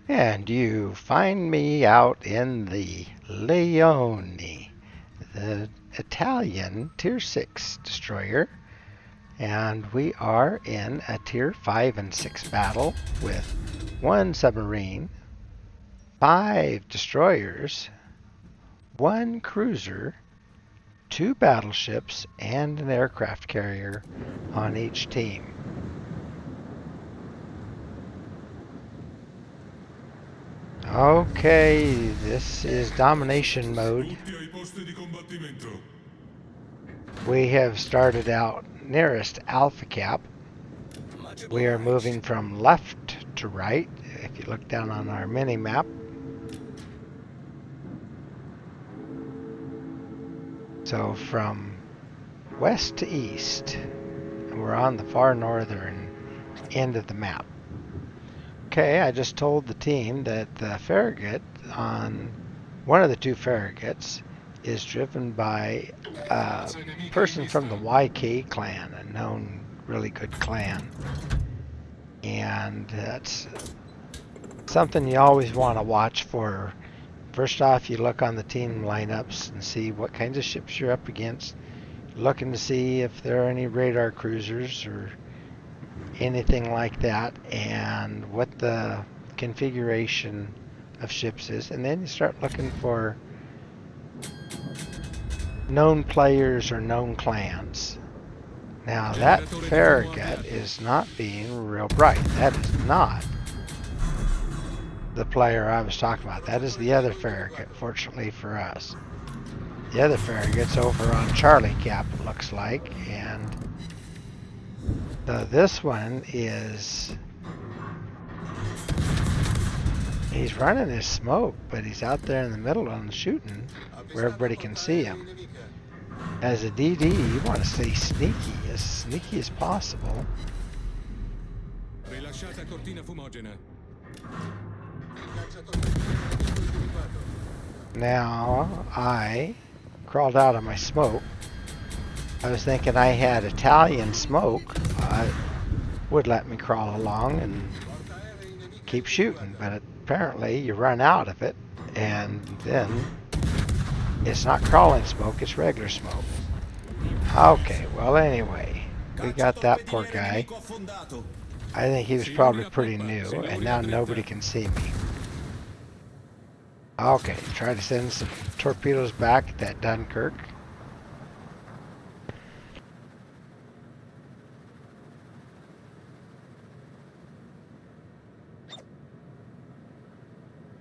And you find me out in the Leone, the Italian Tier 6 destroyer. And we are in a Tier 5 and 6 battle with 1 submarine, 5 destroyers, 1 cruiser, 2 battleships, and an aircraft carrier on each team. Okay, this is domination mode. We have started out nearest Alpha Cap. We are moving from left to right. If you look down on our mini map, so from west to east, and we're on the far northern end of the map. Okay, I just told the team that the Farragut on one of the 2 Farraguts is driven by a person from the YK clan, a known really good clan. And that's something you always want to watch for. First off, you look on the team lineups and see what kinds of ships you're up against. Looking to see if there are any radar cruisers or anything like that, and what the configuration of ships is. And then you start looking for known players or known clans. Now that Farragut is not being real bright. That is not the player I was talking about. That is the other Farragut, fortunately for us. The other Farragut's over on Charlie Cap, it looks like, and so this one is, he's running his smoke, but he's out there in the middle on the shooting where everybody can see him. As a DD, you want to stay sneaky as possible. Now, I crawled out of my smoke. I was thinking I had Italian smoke. Would let me crawl along and keep shooting, but apparently you run out of it, and then it's not crawling smoke, it's regular smoke. Okay, well anyway, we got that poor guy. I think he was probably pretty new, and now nobody can see me. Okay, try to send some torpedoes back at that Dunkirk.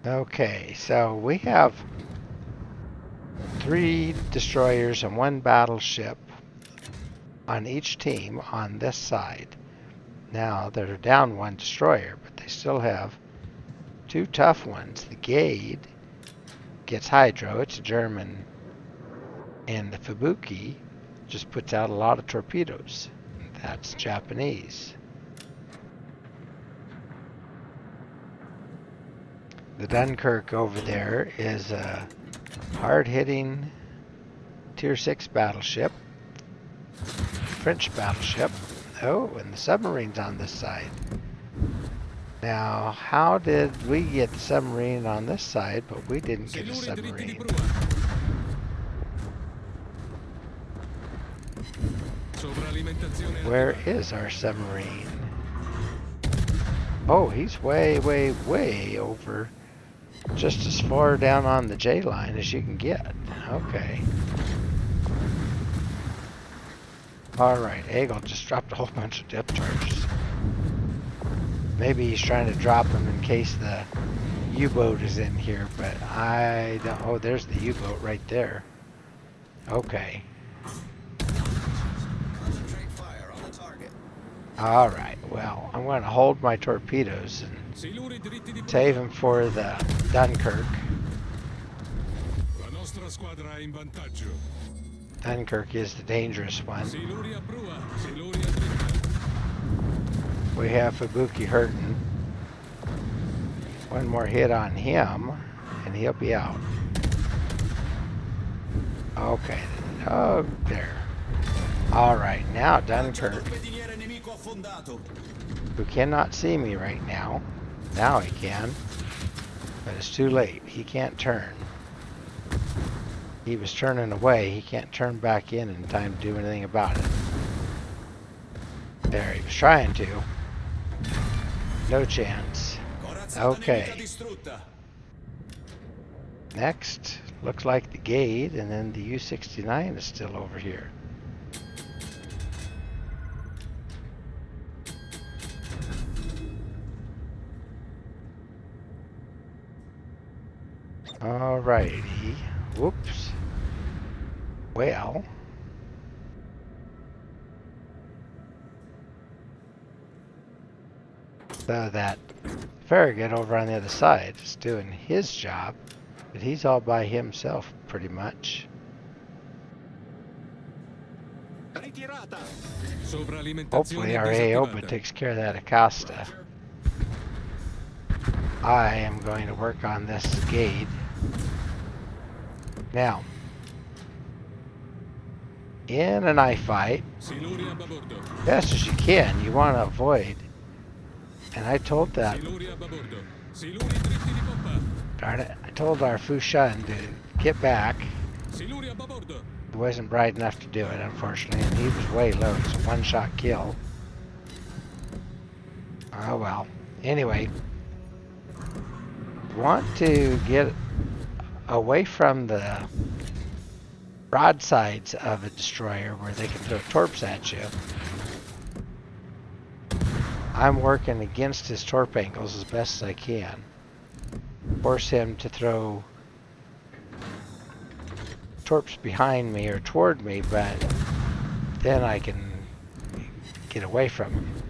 Okay, so we have 3 destroyers and 1 battleship on each team on this side. Now they're down 1 destroyer, but they still have 2 tough ones. The Gade gets hydro, it's a German, and the Fubuki just puts out a lot of torpedoes. That's Japanese. The Dunkirk over there is a hard-hitting Tier 6 battleship, French battleship. Oh, and the submarine's on this side. Now, how did we get the submarine on this side, but we didn't get a submarine? Where is our submarine? Oh, he's way, way, way over. Just as far down on the J line as you can get. Okay. Alright, Eagle just dropped a whole bunch of depth charges. Maybe he's trying to drop them in case the U-boat is in here, but I don't. Oh, there's the U-boat right there. Okay. Alright, well, I'm going to hold my torpedoes and save them for the Dunkirk. Dunkirk is the dangerous one. We have Fubuki hurting. One more hit on him, and he'll be out. Okay. Oh, there. Alright, now Dunkirk, who cannot see me right now. Now he can. But it's too late. He can't turn. He was turning away. He can't turn back in time to do anything about it. There, he was trying to. No chance. Okay. Next, looks like the gate, and then the U-69 is still over here. Alrighty. Whoops. Well. So that Farragut over on the other side is doing his job, but he's all by himself pretty much. Hopefully our Aoba takes care of that Acosta. I am going to work on this gate. Now, in a knife fight, best as you can, you want to avoid. And I told that. Darn it, I told our Fushan to get back. He wasn't bright enough to do it, unfortunately, and he was way low. It's a one-shot kill. Oh well. Anyway, want to get away from the broadsides of a destroyer where they can throw torps at you. I'm working against his torp angles as best as I can. Force him to throw torps behind me or toward me, but then I can get away from him.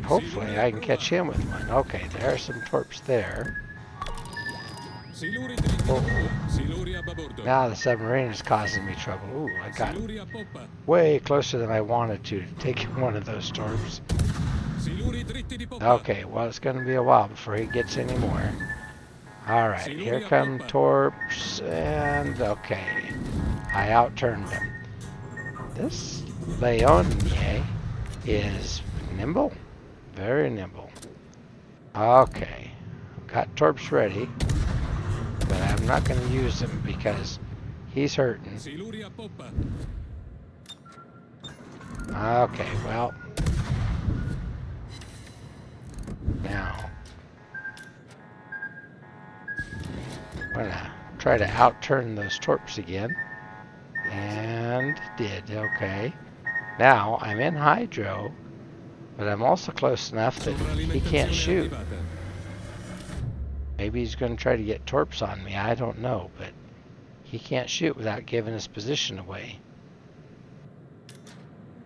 Hopefully I can catch him with one. Okay, there are some torps there. Oh. Now the submarine is causing me trouble. Ooh, I got way closer than I wanted to take one of those torps. Okay, well it's going to be a while before he gets any more. Alright, here come torps, and okay, I outturned him. This Leone is nimble, very nimble. Okay, got torps ready. But I'm not going to use him because he's hurting. Okay, well. Now. I'm going to try to outturn those torps again. And did, okay. Now, I'm in hydro, but I'm also close enough that he can't shoot. Maybe he's going to try to get torps on me. I don't know, but he can't shoot without giving his position away.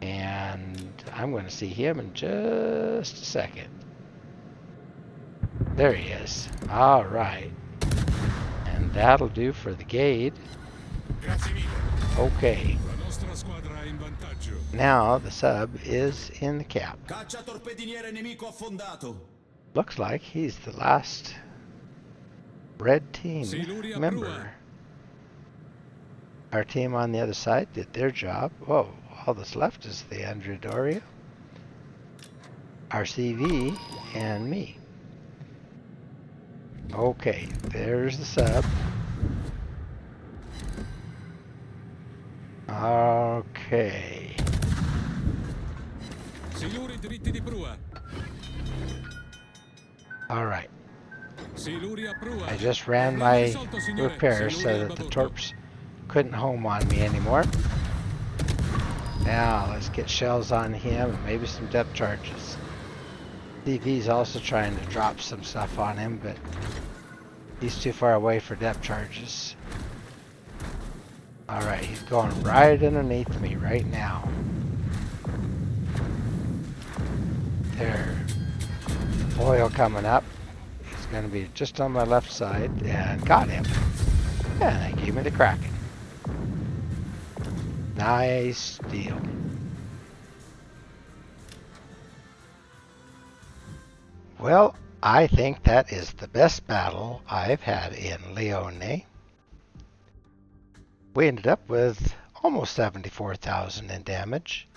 And I'm going to see him in just a second. There he is. All right. And that'll do for the gate. Okay. Now the sub is in the cap. Looks like he's the last red team member. Our team on the other side did their job. Whoa, all that's left is the Andrea Doria, our CV, and me. Okay, there's the sub. Okay. Alright. I just ran my repairs so that the torps couldn't home on me anymore. Now let's get shells on him and maybe some depth charges. DV's also trying to drop some stuff on him, but he's too far away for depth charges. Alright, he's going right underneath me right now. There. Oil coming up. He's going to be just on my left side, and got him. And they gave me the Kraken. Nice deal. Well, I think that is the best battle I've had in Leone. We ended up with almost 74,000 in damage.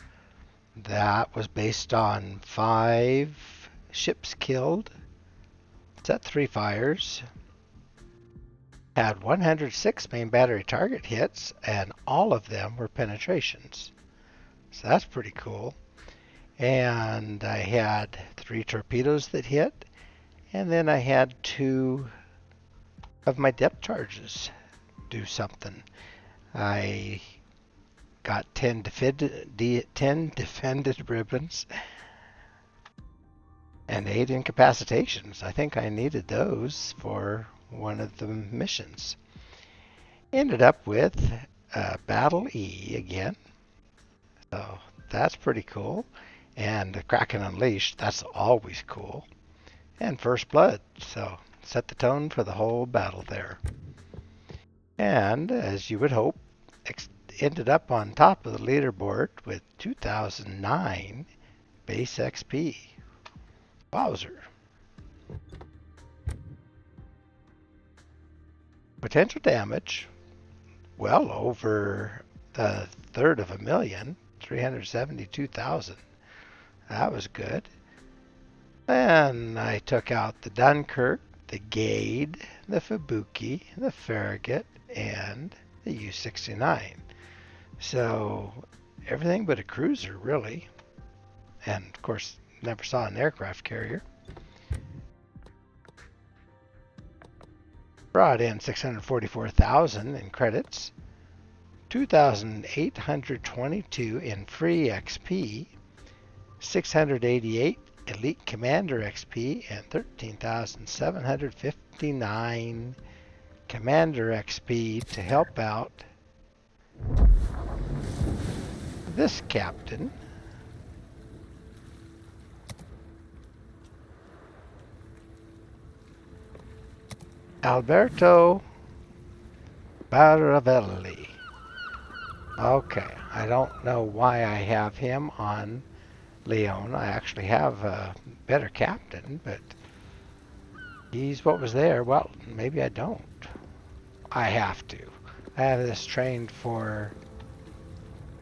That was based on 5 ships killed, Set 3 fires. Had 106 main battery target hits, and all of them were penetrations. So that's pretty cool. And I had 3 torpedoes that hit, and then I had 2 of my depth charges do something. I got 10 defended ribbons and 8 incapacitations. I think I needed those for one of the missions. Ended up with Battle E again. So that's pretty cool. And the Kraken Unleashed, that's always cool. And First Blood, so set the tone for the whole battle there. And as you would hope, ended up on top of the leaderboard with 2009 base XP. Wowzer. Potential damage, well over a third of a million, 372,000. That was good. Then I took out the Dunkirk, the Gade, the Fubuki, the Farragut, and the U-69. So everything but a cruiser, really. And of course, never saw an aircraft carrier. Brought in 644,000 in credits, 2,822 in free XP, 688 Elite Commander XP, and 13,759 Commander XP to help out this captain. Alberto Baravelli. Okay, I don't know why I have him on Leone. I actually have a better captain, but he's what was there. Well, maybe I don't. I have to. I have this trained for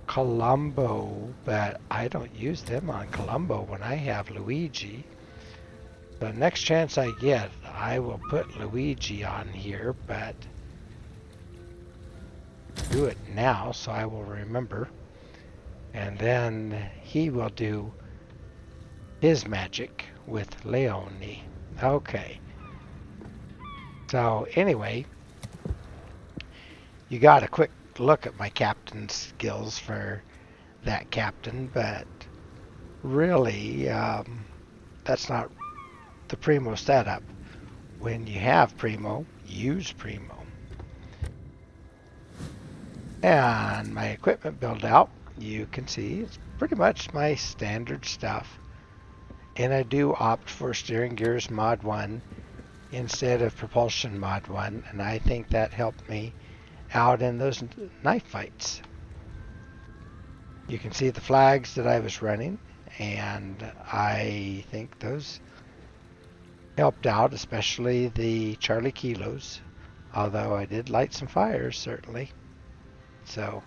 Colombo, but I don't use them on Colombo when I have Luigi. The next chance I get, I will put Luigi on here, but do it now so I will remember. And then he will do his magic with Leone. Okay. So anyway, you got a quick look at my captain's skills for that captain, but really that's not the Primo setup. When you have Primo, use Primo. And my equipment build out, you can see it's pretty much my standard stuff. And I do opt for steering gears mod 1 instead of propulsion mod 1, and I think that helped me out in those knife fights. You can see the flags that I was running, and I think those helped out, especially the Charlie Kilos, although I did light some fires, certainly. So,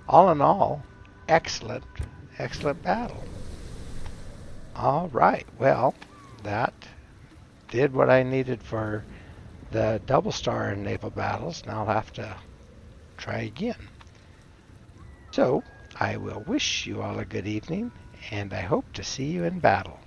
all in all, excellent battle. All right, well, that did what I needed for the double star in naval battles. Now I'll have to try again. So, I will wish you all a good evening, and I hope to see you in battle.